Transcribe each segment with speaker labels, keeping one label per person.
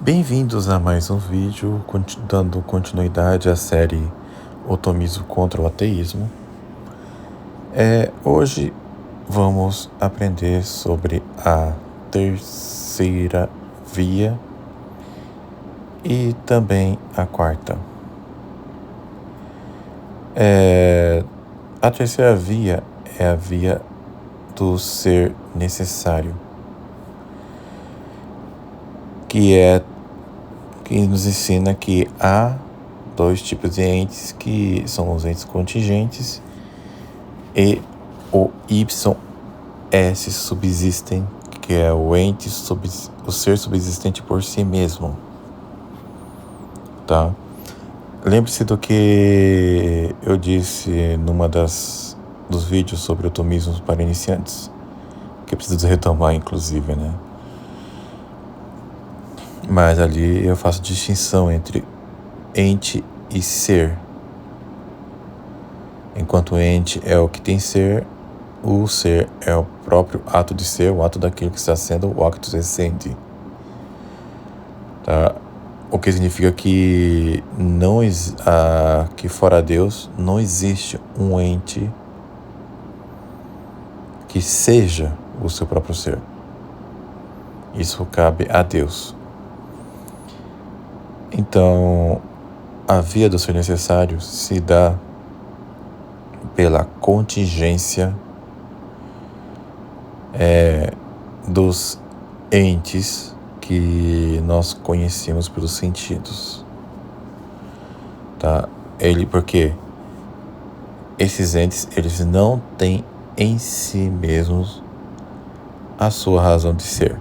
Speaker 1: Bem-vindos a mais um vídeo dando continuidade à série Otomismo contra o Ateísmo. Hoje vamos aprender sobre a terceira via e também a quarta. A terceira via é a via do ser necessário, que nos ensina que há dois tipos de entes, que são os entes contingentes e o YS subsistem, que é o ser subsistente por si mesmo, tá? Lembre-se do que eu disse numa dos vídeos sobre otomismo para iniciantes, que eu preciso retomar, inclusive, né? Mas ali eu faço distinção entre ente e ser. Enquanto ente é o que tem ser, o ser é o próprio ato de ser, o ato daquilo que está sendo, o actus essendi. Tá? O que significa que que fora Deus não existe um ente que seja o seu próprio ser. Isso cabe a Deus. Então, a via do ser necessário se dá pela contingência dos entes que nós conhecemos pelos sentidos, tá? Porque esses entes, eles não têm em si mesmos a sua razão de ser.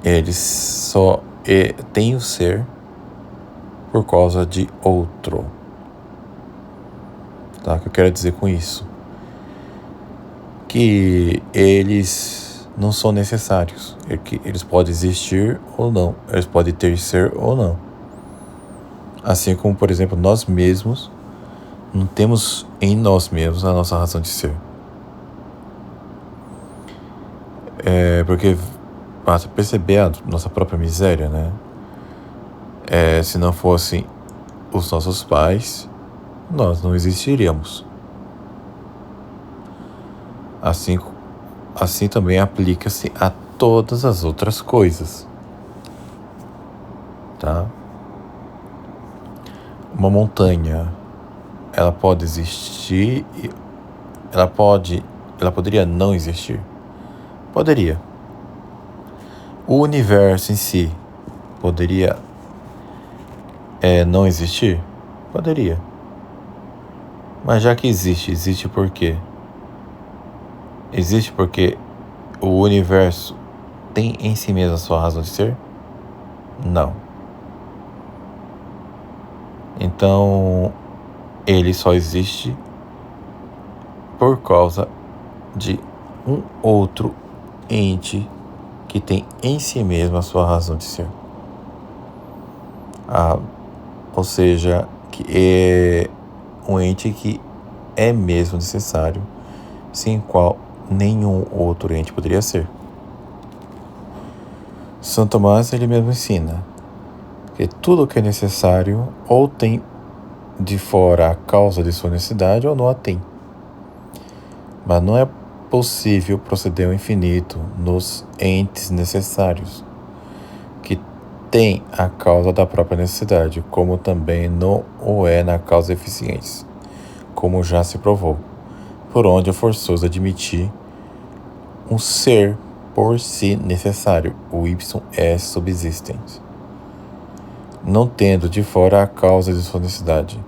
Speaker 1: Eles só têm o ser por causa de outro. Tá? O que eu quero dizer com isso? Que eles não são necessários. Eles podem existir ou não. Eles podem ter ser ou não. Assim como, por exemplo, nós mesmos não temos em nós mesmos a nossa razão de ser. Porque basta perceber a nossa própria miséria, né? Se não fossem os nossos pais, nós não existiríamos. Assim também aplica-se a todas as outras coisas, tá? Uma montanha, ela pode existir, ela poderia não existir? Poderia. O universo em si poderia não existir? Poderia. Mas já que existe por quê? Existe porque o universo tem em si mesmo a sua razão de ser? Não. Então, ele só existe por causa de um outro ente que tem em si mesmo a sua razão de ser. Ou seja, que é um ente que é mesmo necessário, sem qual nenhum outro ente poderia ser. São Tomás, ele mesmo ensina que tudo o que é necessário ou tem de fora a causa de sua necessidade ou não a tem. Mas não é possível proceder ao infinito nos entes necessários, que tem a causa da própria necessidade, como também não o é na causa eficiente, como já se provou, por onde é forçoso admitir um ser por si necessário, o YS subsistens, não tendo de fora a causa de sua necessidade,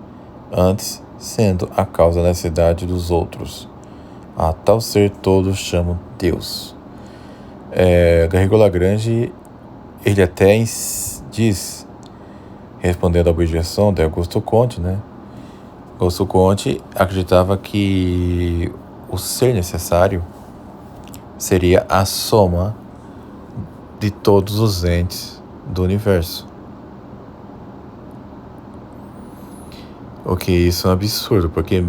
Speaker 1: antes sendo a causa da necessidade dos outros. A tal ser todos chamam Deus. Garrigou Lagrange, ele até diz, respondendo à objeção de Augusto Comte, né? Augusto Comte acreditava que o ser necessário seria a soma de todos os entes do universo. O que isso é um absurdo, porque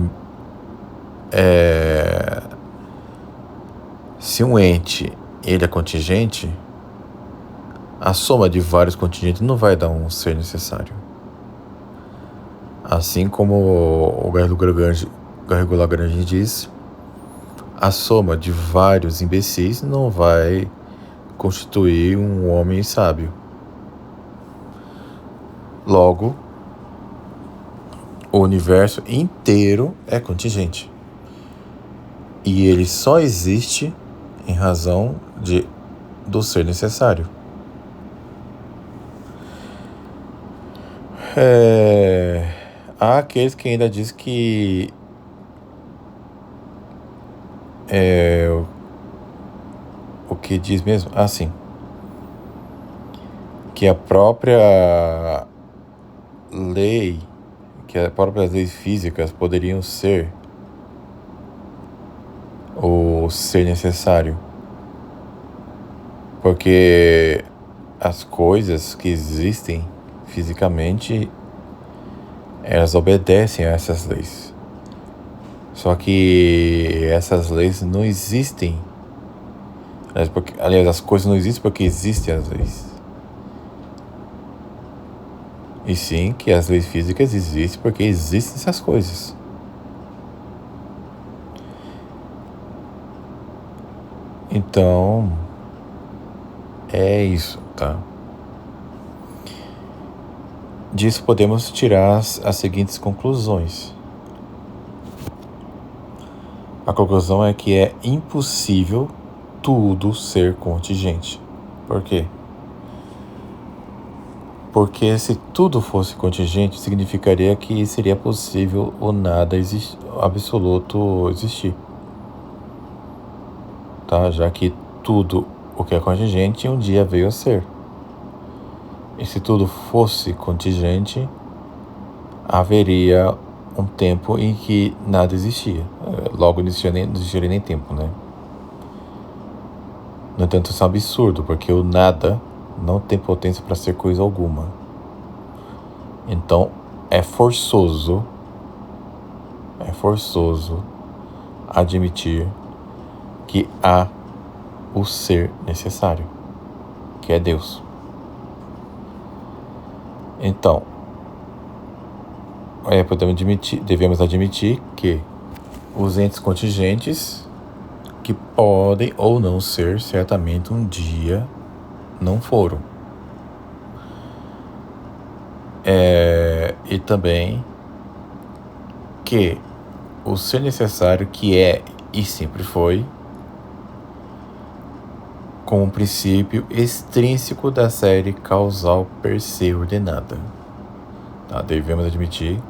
Speaker 1: se um ente ele é contingente, A soma de vários contingentes não vai dar um ser necessário. Assim como o Garrigou Lagrange diz, a soma de vários imbecis não vai constituir um homem sábio. Logo, o universo inteiro é contingente. E ele só existe em razão do ser necessário. Há aqueles que ainda dizem que o que diz mesmo? Sim. Que a própria lei, que as próprias leis físicas poderiam ser o ser necessário. Porque as coisas que existem fisicamente, elas obedecem a essas leis. Só que essas leis não existem. Aliás, as coisas não existem porque existem as leis. E sim que as leis físicas existem porque existem essas coisas. Então, é isso, tá? Disso podemos tirar as seguintes conclusões. A conclusão é que é impossível tudo ser contingente. Por quê? Porque se tudo fosse contingente, significaria que seria possível o nada absoluto existir. Tá? Já que tudo o que é contingente um dia veio a ser. E se tudo fosse contingente, haveria um tempo em que nada existia. Logo, não existiria nem tempo, né? No entanto, isso é um absurdo, porque o nada não tem potência para ser coisa alguma. Então, é forçoso admitir que há o ser necessário, que é Deus. Então, devemos admitir que os entes contingentes, que podem ou não ser, certamente um dia não foram. E também que o ser necessário, que é e sempre foi, com um princípio extrínseco da série causal per se ordenada. Tá? Devemos admitir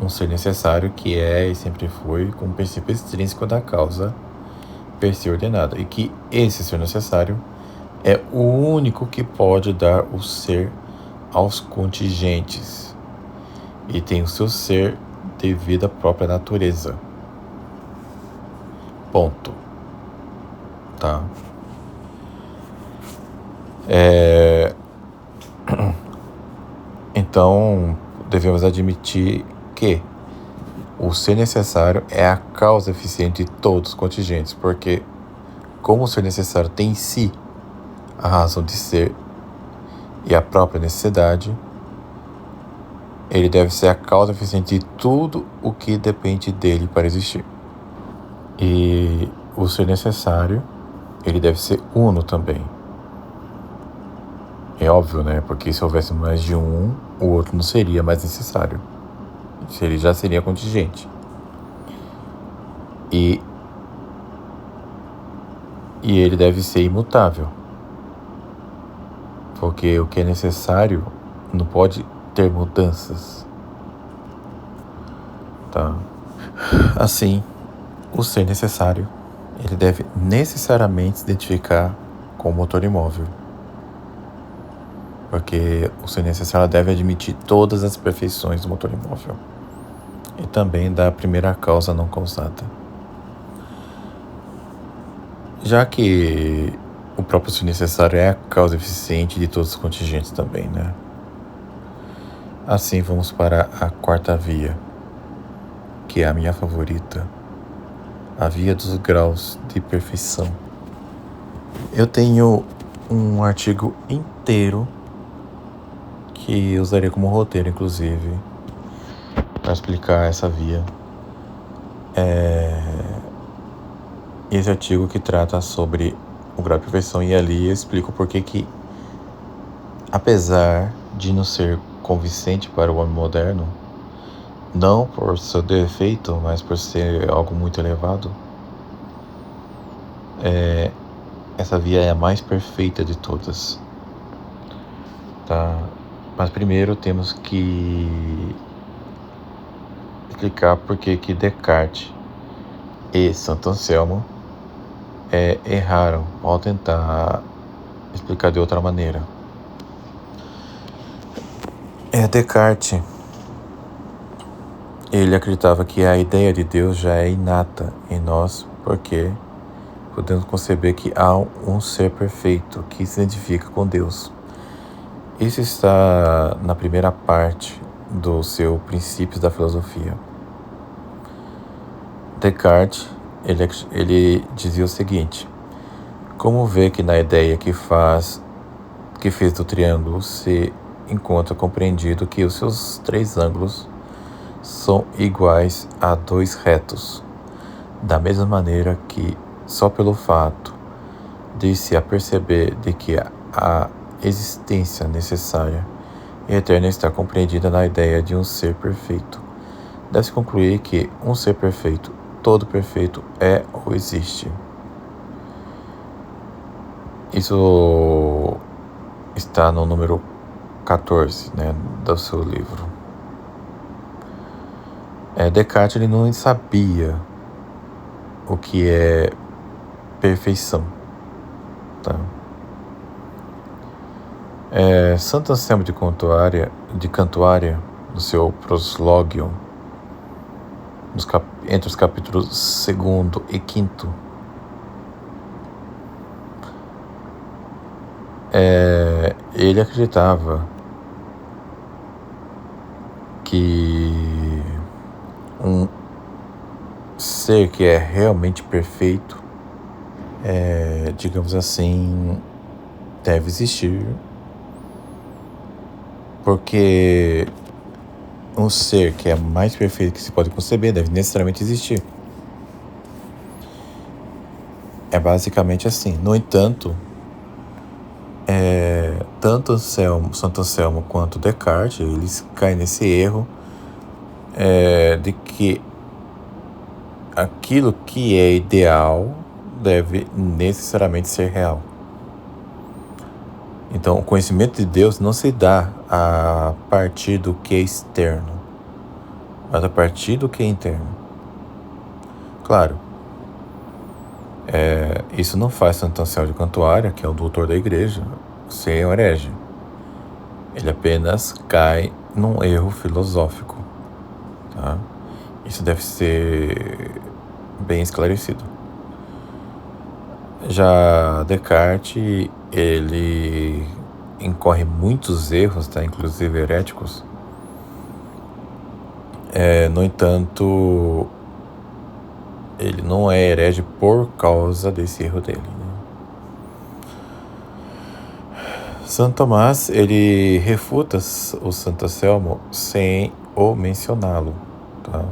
Speaker 1: um ser necessário que é e sempre foi, com um princípio extrínseco da causa per se ordenada. E que esse ser necessário é o único que pode dar o ser aos contingentes. E tem o seu ser devido à própria natureza. Ponto. Tá? Então, devemos admitir que o ser necessário é a causa eficiente de todos os contingentes, porque, como o ser necessário tem em si a razão de ser e a própria necessidade, ele deve ser a causa eficiente de tudo o que depende dele para existir. E o ser necessário, ele deve ser uno também. É óbvio, né? Porque se houvesse mais de um, o outro não seria mais necessário. Ele já seria contingente. E ele deve ser imutável. Porque o que é necessário não pode ter mudanças. Tá? Assim, o ser necessário, ele deve necessariamente se identificar com o motor imóvel. Porque o ser necessário deve admitir todas as perfeições do motor imóvel. E também da primeira causa não causada. Já que o próprio ser necessário é a causa eficiente de todos os contingentes também, né? Assim, vamos para a quarta via, que é a minha favorita, a via dos graus de perfeição. Eu tenho um artigo inteiro que eu usaria como roteiro, inclusive, para explicar essa via. Esse artigo que trata sobre o grau de perfeição, e ali eu explico por que, apesar de não ser convincente para o homem moderno, não por seu defeito, mas por ser algo muito elevado, essa via é a mais perfeita de todas, tá? Mas primeiro temos que explicar por que Descartes e Santo Anselmo erraram ao tentar explicar de outra maneira. Descartes, ele acreditava que a ideia de Deus já é inata em nós, porque podemos conceber que há um ser perfeito que se identifica com Deus. Isso está na primeira parte do seu Princípios da Filosofia. Descartes, ele dizia o seguinte: como vê que na ideia que fez do triângulo se encontra compreendido que os seus 3 ângulos são iguais a 2 retos, da mesma maneira que só pelo fato de se aperceber de que a existência necessária e eterna está compreendida na ideia de um ser perfeito, deve-se concluir que um ser perfeito, todo perfeito, é ou existe. Isso está no número 14, do seu livro. Descartes, ele não sabia o que é perfeição, tá? Santo Anselmo de Cantuária, no seu Proslogium, entre os capítulos 2º e 5º, ele acreditava que um ser que é realmente perfeito, digamos assim, deve existir, porque um ser que é mais perfeito que se pode conceber deve necessariamente existir. É basicamente assim. No entanto, tanto Santo Anselmo quanto Descartes, eles caem nesse erro de que aquilo que é ideal deve necessariamente ser real. Então, o conhecimento de Deus não se dá a partir do que é externo, mas a partir do que é interno. Claro, isso não faz Santo Anselmo de Cantuária, que é o doutor da igreja, ser um herege. Ele apenas cai num erro filosófico, tá? Isso deve ser bem esclarecido. Já Descartes, ele incorre muitos erros, tá? Inclusive heréticos. No entanto, ele não é herege por causa desse erro dele, Santo Tomás, ele refuta o Santo Anselmo sem o mencioná-lo, tá?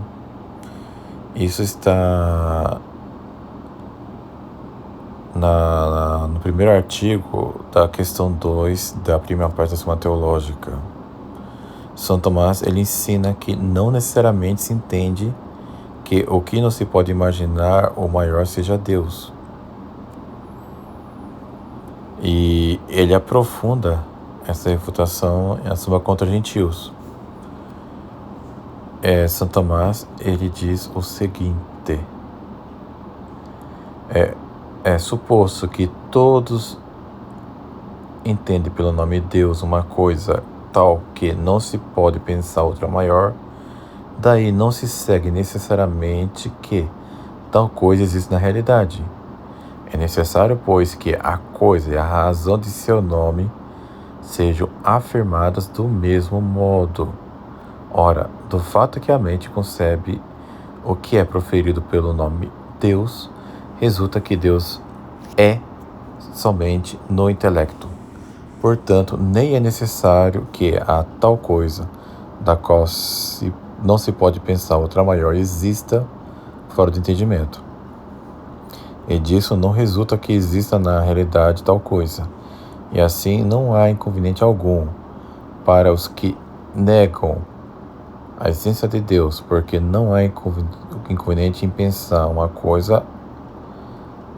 Speaker 1: Isso está no primeiro artigo da questão 2 da primeira parte da Suma Teológica. São Tomás, ele ensina que não necessariamente se entende que o que não se pode imaginar o maior seja Deus. E ele aprofunda essa refutação em A Suma contra Gentios. São Tomás, ele diz o seguinte: é suposto que todos entendem pelo nome de Deus uma coisa tal que não se pode pensar outra maior, daí não se segue necessariamente que tal coisa existe na realidade. É necessário, pois, que a coisa e a razão de seu nome sejam afirmadas do mesmo modo. Ora, do fato que a mente concebe o que é proferido pelo nome Deus, resulta que Deus é somente no intelecto. Portanto, nem é necessário que a tal coisa, da qual não se pode pensar outra maior, exista fora do entendimento. E disso não resulta que exista na realidade tal coisa. E assim não há inconveniente algum para os que negam a essência de Deus, porque não há inconveniente em pensar uma coisa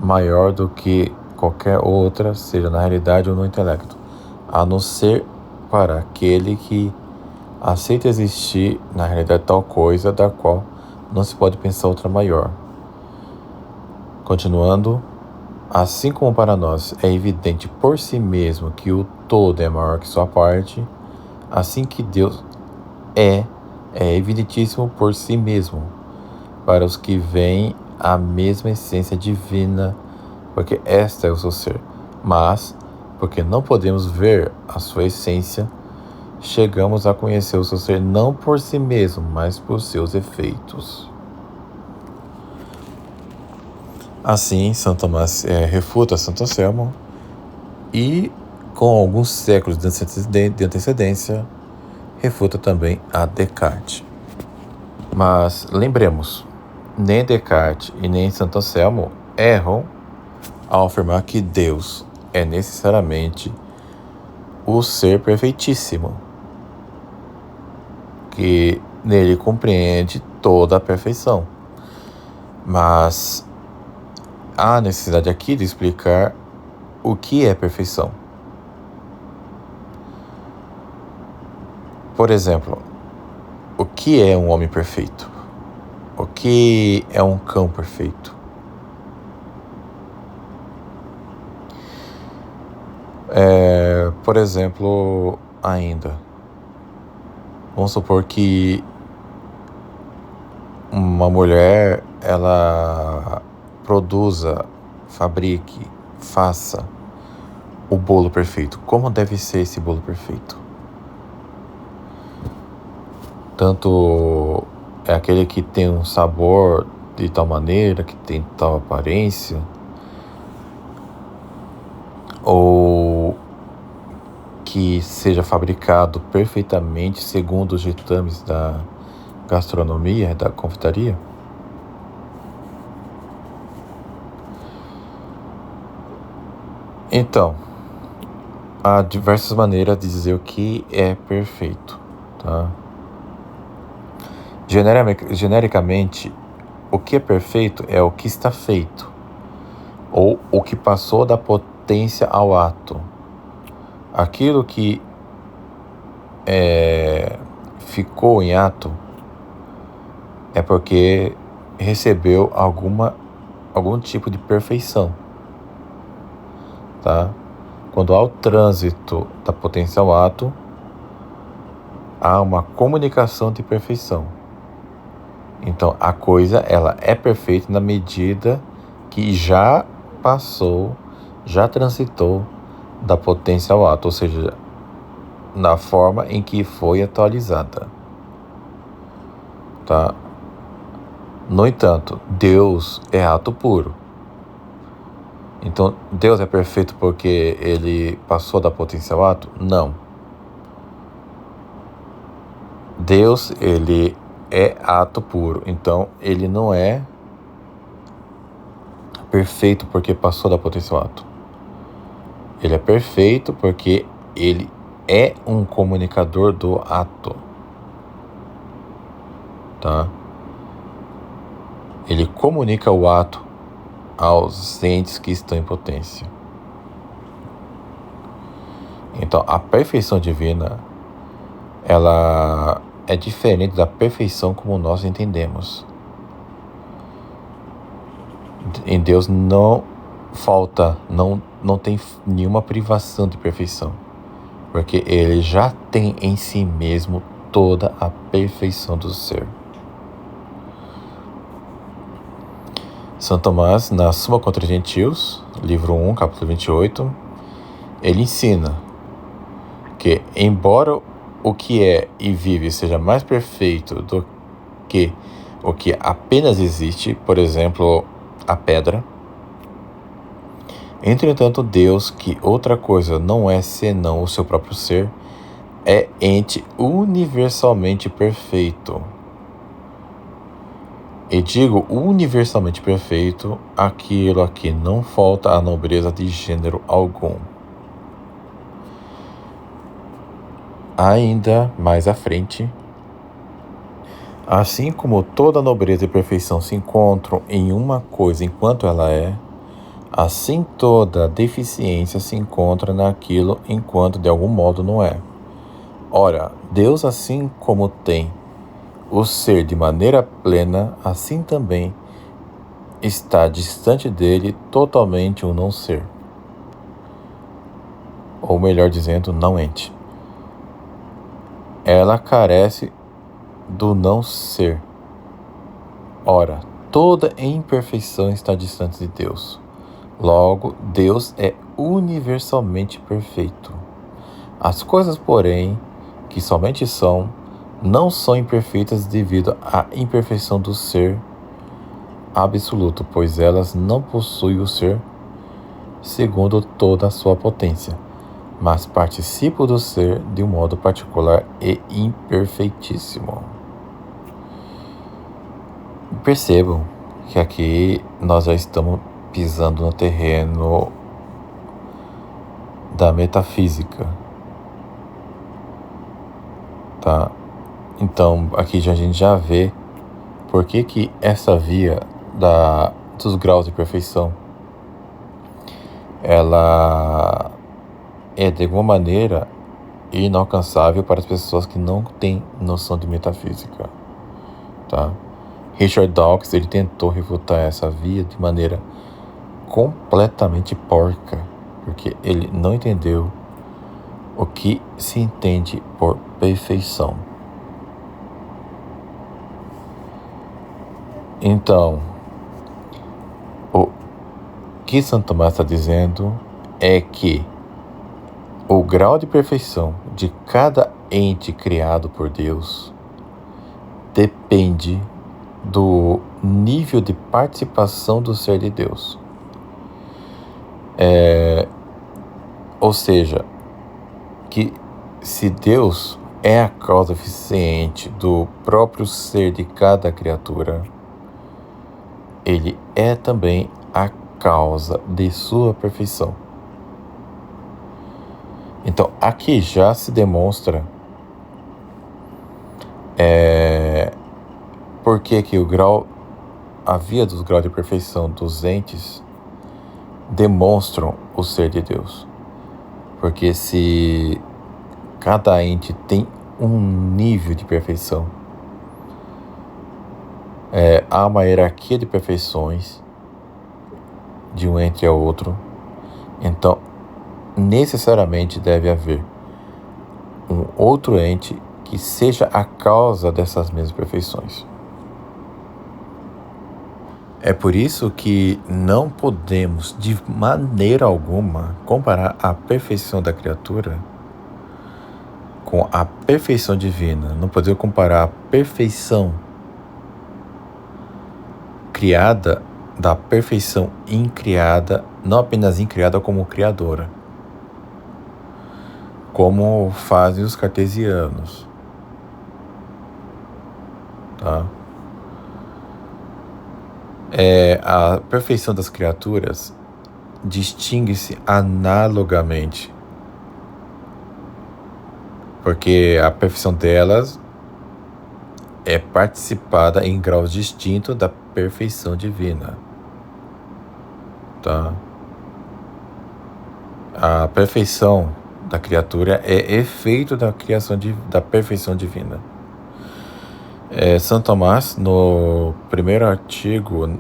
Speaker 1: maior do que qualquer outra, seja na realidade ou no intelecto, a não ser para aquele que aceita existir na realidade tal coisa da qual não se pode pensar outra maior. Continuando, assim como para nós é evidente por si mesmo que o todo é maior que sua parte, assim que Deus é evidentíssimo por si mesmo para os que veem a mesma essência divina, porque esta é o seu ser. Mas, porque não podemos ver a sua essência, chegamos a conhecer o seu ser não por si mesmo, mas por seus efeitos. Assim, Santo Tomás refuta Santo Anselmo e, com alguns séculos de antecedência, refuta também a Descartes. Mas lembremos, nem Descartes e nem Santo Anselmo erram ao afirmar que Deus é necessariamente o ser perfeitíssimo, que nele compreende toda a perfeição. Mas há necessidade aqui de explicar o que é perfeição. Por exemplo, o que é um homem perfeito? O que é um cão perfeito? Por exemplo, ainda, vamos supor que uma mulher, ela produza, fabrique, faça o bolo perfeito. Como deve ser esse bolo perfeito? Tanto é aquele que tem um sabor de tal maneira, que tem tal aparência, ou que seja fabricado perfeitamente segundo os ditames da gastronomia, da confeitaria? Então, há diversas maneiras de dizer o que é perfeito, tá? Genericamente, o que é perfeito é o que está feito, ou o que passou da potência ao ato. Aquilo que ficou em ato é porque recebeu algum tipo de perfeição, tá? Quando há o trânsito da potência ao ato, há uma comunicação de perfeição. Então, a coisa, ela é perfeita na medida que já passou, já transitou da potência ao ato, ou seja, na forma em que foi atualizada, tá? No entanto, Deus é ato puro. Então, Deus é perfeito porque ele passou da potência ao ato? Não. Deus, ele é ato puro, então ele não é perfeito porque passou da potência ao ato. Ele é perfeito porque ele é um comunicador do ato, tá? Ele comunica o ato aos entes que estão em potência. Então, a perfeição divina, ela é diferente da perfeição como nós entendemos. Em Deus não falta, não tem nenhuma privação de perfeição, porque ele já tem em si mesmo toda a perfeição do ser. São Tomás, na Suma contra Gentios, livro 1, capítulo 28, ele ensina que, embora o que é e vive seja mais perfeito do que o que apenas existe, por exemplo, a pedra, Entretanto, Deus, que outra coisa não é senão o seu próprio ser, é ente universalmente perfeito. E digo universalmente perfeito aquilo a que não falta a nobreza de gênero algum. Ainda mais à frente, assim como toda nobreza e perfeição se encontram em uma coisa enquanto ela é, assim toda deficiência se encontra naquilo enquanto de algum modo não é. Ora, Deus, assim como tem o ser de maneira plena, assim também está distante dele totalmente o não ser. Ou melhor dizendo, não ente. Ela carece do não ser. Ora, toda imperfeição está distante de Deus. Logo, Deus é universalmente perfeito. As coisas, porém, que somente são, não são imperfeitas devido à imperfeição do ser absoluto, pois elas não possuem o ser segundo toda a sua potência, mas participam do ser de um modo particular e imperfeitíssimo. Percebam que aqui nós já estamos pisando no terreno da metafísica, tá? Então, aqui a gente já vê por que essa via dos graus de perfeição, ela é de alguma maneira inalcançável para as pessoas que não têm noção de metafísica, tá? Richard Dawkins, ele tentou refutar essa via de maneira completamente porca, porque ele não entendeu o que se entende por perfeição. Então, o que Santo Tomás está dizendo é que o grau de perfeição de cada ente criado por Deus depende do nível de participação do ser de Deus. Ou seja, que se Deus é a causa eficiente do próprio ser de cada criatura, Ele é também a causa de sua perfeição. Então, aqui já se demonstra por que a via dos graus de perfeição dos entes demonstram o ser de Deus. Porque se cada ente tem um nível de perfeição, há uma hierarquia de perfeições de um ente ao outro, então necessariamente deve haver um outro ente que seja a causa dessas mesmas perfeições. É por isso que não podemos, de maneira alguma, comparar a perfeição da criatura com a perfeição divina. Não podemos comparar a perfeição criada da perfeição incriada, não apenas incriada como criadora, como fazem os cartesianos, tá? A perfeição das criaturas distingue-se analogamente, porque a perfeição delas é participada em graus distintos da perfeição divina, tá? A perfeição da criatura é efeito da da perfeição divina. Santo Tomás, no primeiro artigo,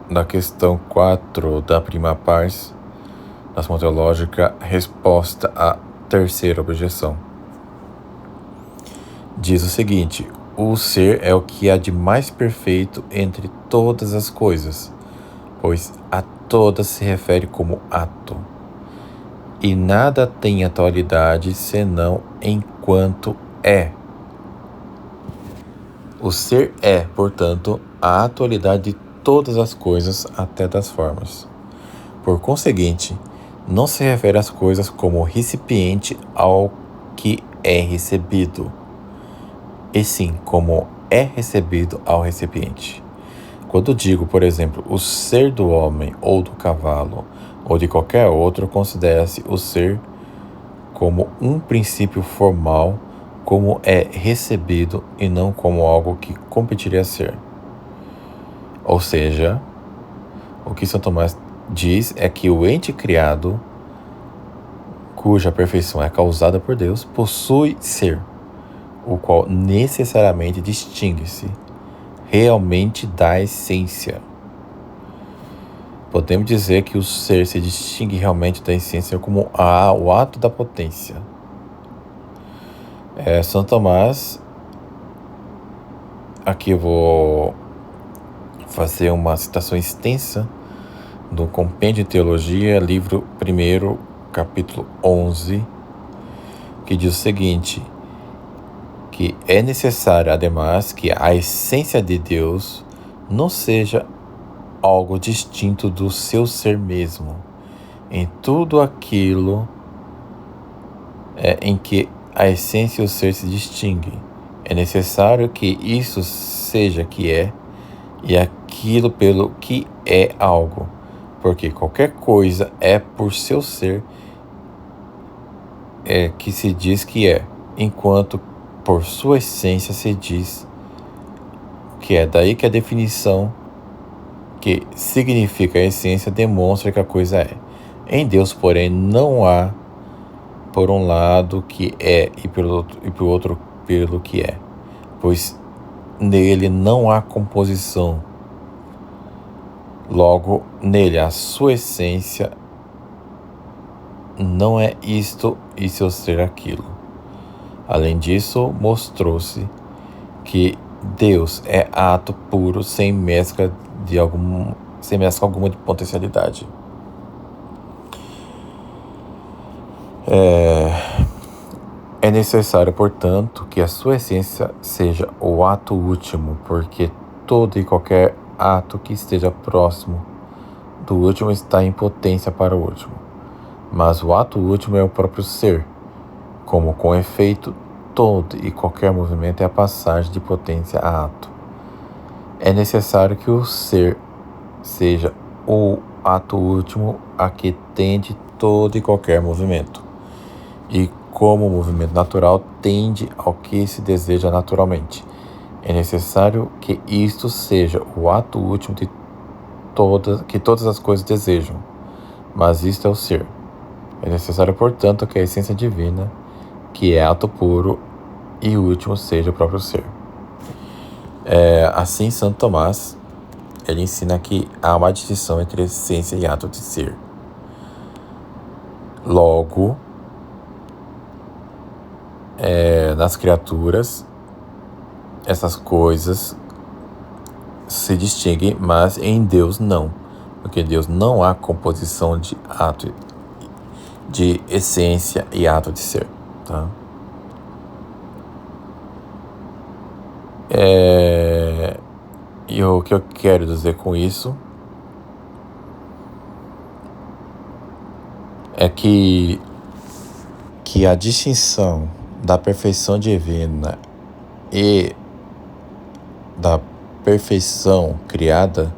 Speaker 1: na questão 4 da prima pars da Suma Teológica, resposta à terceira objeção, diz o seguinte: o ser é o que há de mais perfeito entre todas as coisas, pois a todas se refere como ato, e nada tem atualidade senão enquanto é. O ser é, portanto, a atualidade de todas as coisas, até das formas. Por conseguinte, não se refere às coisas como recipiente ao que é recebido, e sim como é recebido ao recipiente. Quando digo, por exemplo, o ser do homem ou do cavalo ou de qualquer outro, considera-se o ser como um princípio formal, como é recebido e não como algo que competiria a ser. Ou seja, o que São Tomás diz é que o ente criado, cuja perfeição é causada por Deus, possui ser, o qual necessariamente distingue-se realmente da essência. Podemos dizer que o ser se distingue realmente da essência como o ato da potência. São Tomás, aqui eu vou fazer uma citação extensa do Compêndio de Teologia, livro 1, capítulo 11, que diz o seguinte, que é necessário, ademais, que a essência de Deus não seja algo distinto do seu ser mesmo. Em tudo aquilo em que a essência e o ser se distinguem, é necessário que isso seja que é, e aquilo pelo que é algo, porque qualquer coisa é por seu ser que se diz que é, enquanto por sua essência se diz que é. Daí que a definição que significa a essência demonstra que a coisa é. Em Deus, porém, não há, por um lado, que é e por outro pelo que é, pois nele não há composição. Logo, nele a sua essência não é isto e seu ser aquilo. Além disso, mostrou-se que Deus é ato puro, sem mescla alguma de potencialidade. É necessário, portanto, que a sua essência seja o ato último, porque todo e qualquer ato que esteja próximo do último está em potência para o último. Mas o ato último é o próprio ser, como com efeito, todo e qualquer movimento é a passagem de potência a ato. É necessário que o ser seja o ato último a que tende todo e qualquer movimento. E como o movimento natural tende ao que se deseja naturalmente, é necessário que isto seja o ato último de que todas as coisas desejam, mas isto é o ser. É necessário, portanto, que a essência divina, que é ato puro e último, seja o próprio ser. Assim, Santo Tomás, ele ensina que há uma distinção entre essência e ato de ser. Logo, nas criaturas, essas coisas se distinguem, mas em Deus não, porque em Deus não há composição de ato, de essência e ato de ser, tá? E o que eu quero dizer com isso é que a distinção da perfeição divina e da perfeição criada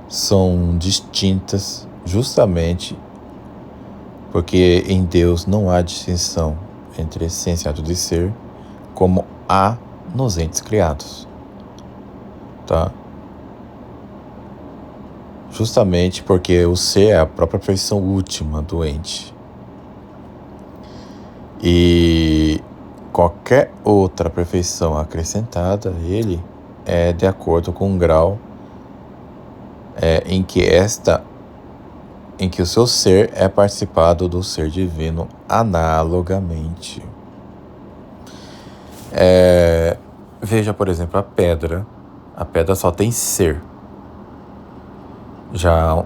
Speaker 1: são distintas justamente porque em Deus não há distinção entre essência e ato de ser, como há nos entes criados, tá? Justamente porque o ser é a própria perfeição última do ente. E qualquer outra perfeição acrescentada a ele é de acordo com o grau em que o seu ser é participado do ser divino analogamente. Veja, por exemplo, a pedra. A pedra só tem ser. Já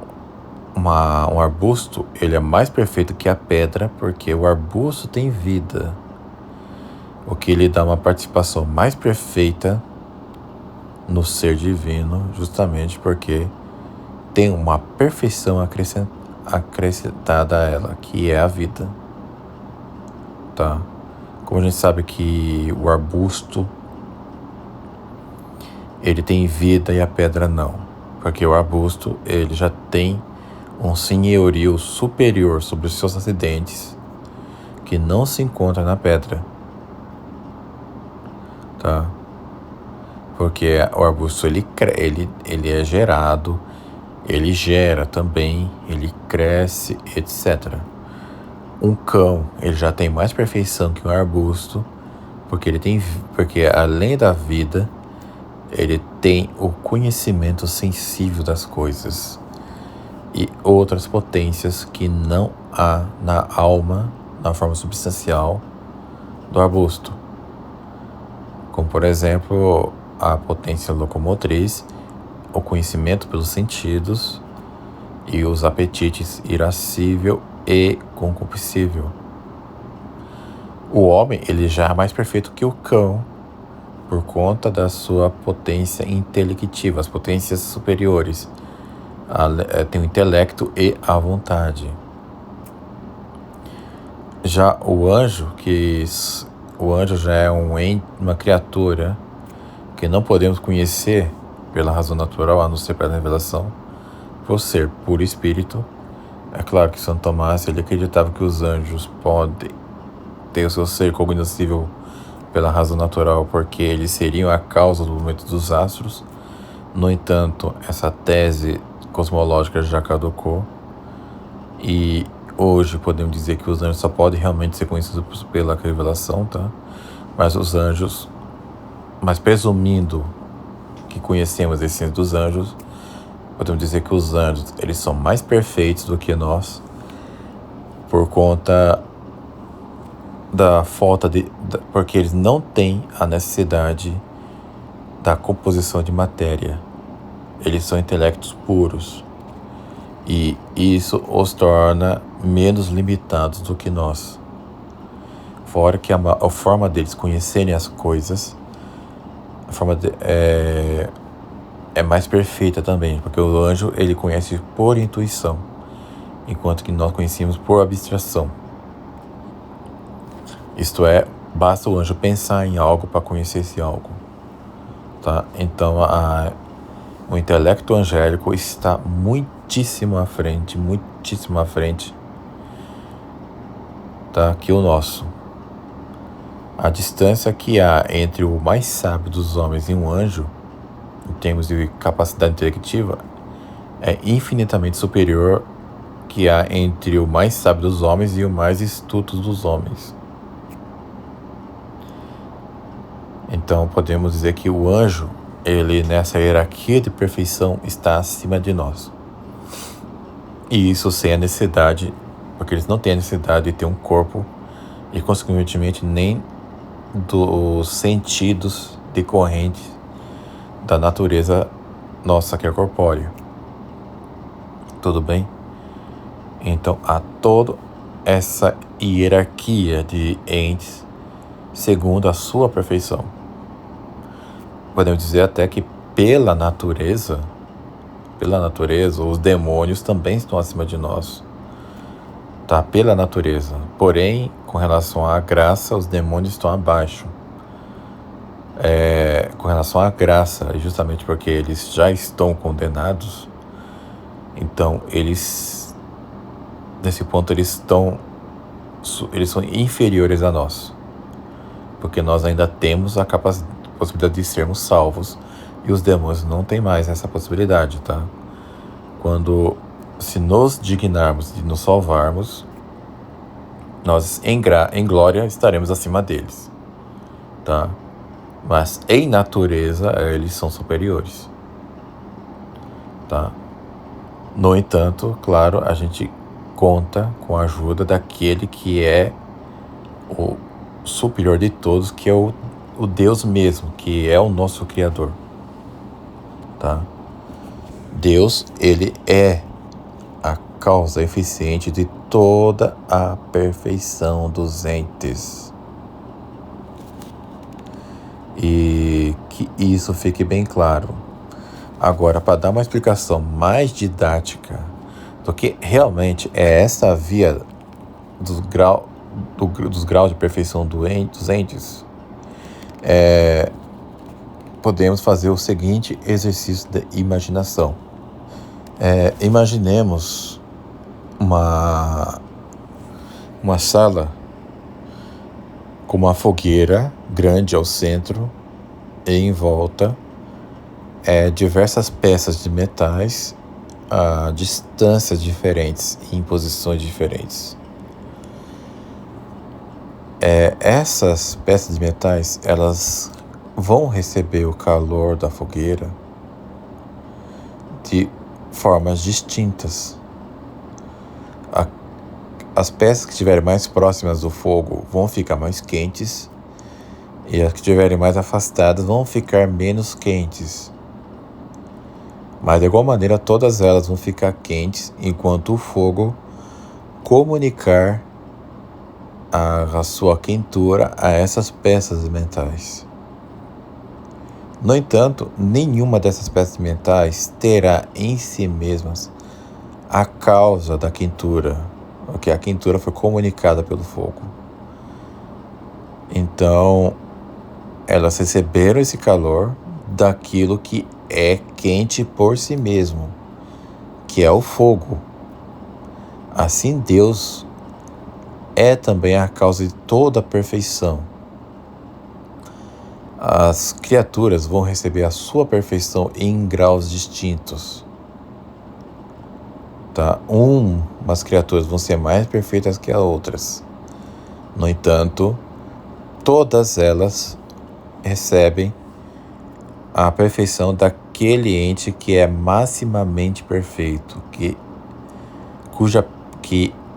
Speaker 1: um arbusto, ele é mais perfeito que a pedra, porque o arbusto tem vida, o que lhe dá uma participação mais perfeita no ser divino, justamente porque tem uma perfeição acrescentada a ela, que é a vida. Tá? Como a gente sabe que o arbusto ele tem vida e a pedra não, porque o arbusto ele já tem um senhorio superior sobre os seus acidentes que não se encontra na pedra, tá? Porque o arbusto ele é gerado, ele gera também, ele cresce, etc. Um cão ele já tem mais perfeição que um arbusto, porque além da vida ele tem o conhecimento sensível das coisas e outras potências que não há na alma, na forma substancial do arbusto. Como, por exemplo, a potência locomotriz, o conhecimento pelos sentidos e os apetites irascível e concupiscível. O homem ele já é mais perfeito que o cão, por conta da sua potência intelectiva, as potências superiores. Tem o intelecto e a vontade. Já o anjo já é uma criatura que não podemos conhecer pela razão natural, a não ser pela revelação, por ser puro espírito. É claro que Santo Tomás ele acreditava que os anjos podem ter o seu ser cognoscível pela razão natural, porque eles seriam a causa do movimento dos astros. No entanto, essa tese cosmológica já caducou e hoje podemos dizer que os anjos só podem realmente ser conhecidos pela revelação, tá? Mas presumindo que conhecemos a essência dos anjos, podemos dizer que os anjos eles são mais perfeitos do que nós, por conta da falta porque eles não têm a necessidade da composição de matéria. Eles são intelectos puros e isso os torna menos limitados do que nós. Fora que a forma deles conhecerem as coisas é mais perfeita também, porque o anjo ele conhece por intuição, enquanto que nós conhecemos por abstração. Isto é, basta o anjo pensar em algo para conhecer esse algo. Tá? Então, o intelecto angélico está muitíssimo à frente, tá? Que o nosso. A distância que há entre o mais sábio dos homens e um anjo, em termos de capacidade intelectiva, é infinitamente superior que há entre o mais sábio dos homens e o mais astuto dos homens. Então podemos dizer que o anjo, ele nessa hierarquia de perfeição está acima de nós. E isso sem a necessidade, porque eles não têm a necessidade de ter um corpo e consequentemente nem dos sentidos decorrentes da natureza nossa que é corpórea. Tudo bem? Então há toda essa hierarquia de entes segundo a sua perfeição. Podemos dizer até que pela natureza, os demônios também estão acima de nós. Tá? Pela natureza. Porém, com relação à graça, os demônios estão abaixo. Com relação à graça, justamente porque eles já estão condenados, então eles, nesse ponto, eles são inferiores a nós. Porque nós ainda temos a possibilidade de sermos salvos e os demônios não têm mais essa possibilidade, tá? Se nos dignarmos de nos salvarmos, nós em glória estaremos acima deles, tá? Mas em natureza eles são superiores, tá? No entanto, claro, a gente conta com a ajuda daquele que é o superior de todos, que é o Deus mesmo, que é o nosso Criador, tá? Deus, ele é a causa eficiente de toda a perfeição dos entes. E que isso fique bem claro. Agora, para dar uma explicação mais didática do que realmente é essa via dos graus de perfeição dos entes, podemos fazer o seguinte exercício de imaginação. Imaginemos uma sala com uma fogueira grande ao centro e em volta diversas peças de metais a distâncias diferentes e em posições diferentes. Essas peças de metais, elas vão receber o calor da fogueira de formas distintas. As peças que estiverem mais próximas do fogo vão ficar mais quentes e as que estiverem mais afastadas vão ficar menos quentes. Mas de igual maneira todas elas vão ficar quentes enquanto o fogo comunicar a sua quentura a essas peças metais. No entanto, nenhuma dessas peças metais terá em si mesmas a causa da quentura, porque a quentura foi comunicada pelo fogo. Então, elas receberam esse calor daquilo que é quente por si mesmo, que é o fogo. Assim, Deus é também a causa de toda a perfeição. As criaturas vão receber a sua perfeição em graus distintos. Umas criaturas vão ser mais perfeitas que as outras. No entanto, todas elas recebem a perfeição daquele ente que é maximamente perfeito, que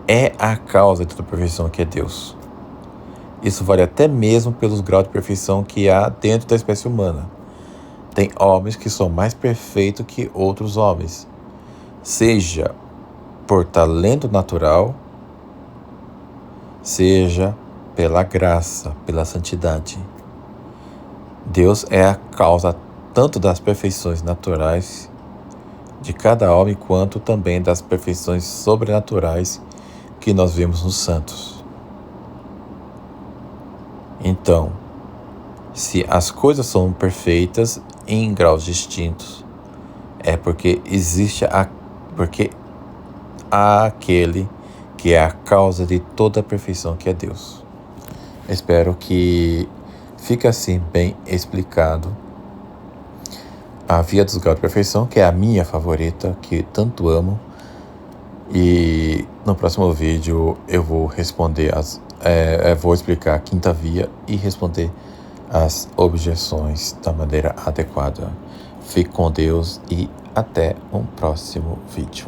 Speaker 1: é a causa de toda a perfeição, que é Deus. Isso vale até mesmo pelos graus de perfeição que há dentro da espécie humana. Tem homens que são mais perfeitos que outros homens, seja por talento natural, seja pela graça, pela santidade. Deus é a causa tanto das perfeições naturais de cada homem, quanto também das perfeições sobrenaturais que nós vemos nos santos. Então, se as coisas são perfeitas em graus distintos, é porque porque há aquele que é a causa de toda a perfeição, que é Deus. Espero que fique assim bem explicado a via dos graus de perfeição, que é a minha favorita, que tanto amo. E no próximo vídeo eu vou responder vou explicar a quinta via e responder as objeções da maneira adequada. Fique com Deus e até um próximo vídeo.